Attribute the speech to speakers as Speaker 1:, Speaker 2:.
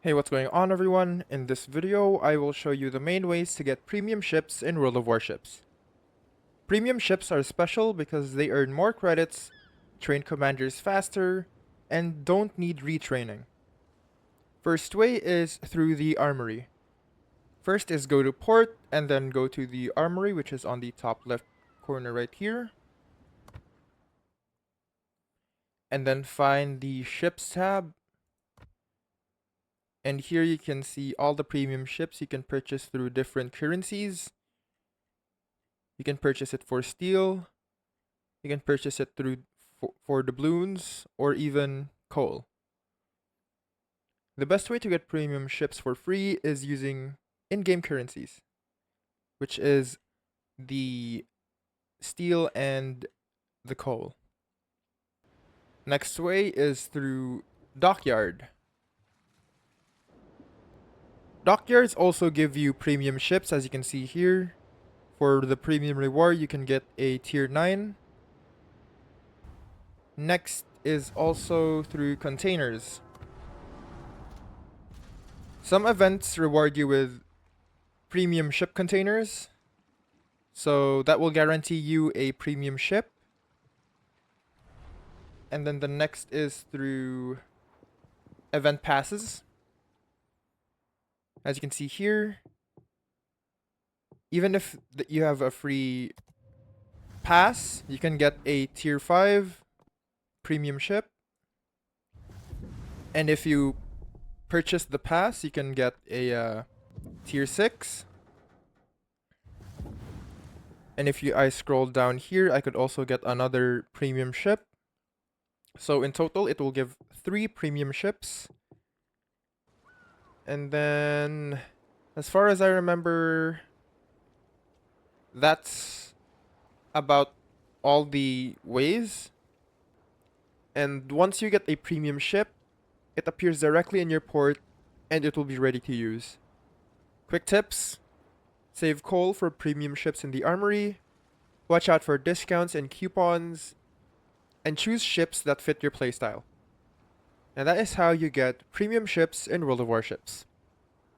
Speaker 1: Hey, what's going on everyone? In this video, I will show you the main ways to get premium ships in World of Warships. Premium ships are special because they earn more credits, train commanders faster, and don't need retraining. First way is through the armory. First is go to port and then go to the armory, which is on the top left corner right here. And then find the ships tab. And here you can see all the premium ships you can purchase through different currencies. You can purchase it for steel. You can purchase it through for doubloons or even coal. The best way to get premium ships for free is using in-game currencies, which is the steel and the coal. Next way is through Dockyard. Dockyards also give you premium ships, as you can see here. For the premium reward, you can get a tier 9. Next is also through containers. Some events reward you with premium ship containers, so that will guarantee you a premium ship. And then the next is through event passes. As you can see here, even if you have a free pass, you can get a tier 5 premium ship. And if you purchase the pass, you can get a tier 6. And if I scroll down here, I could also get another premium ship. So in total, it will give 3 premium ships. And then, as far as I remember, that's about all the ways. And once you get a premium ship, it appears directly in your port and it will be ready to use. Quick tips: save coal for premium ships in the armory, watch out for discounts and coupons, and choose ships that fit your playstyle. And that is how you get premium ships in World of Warships.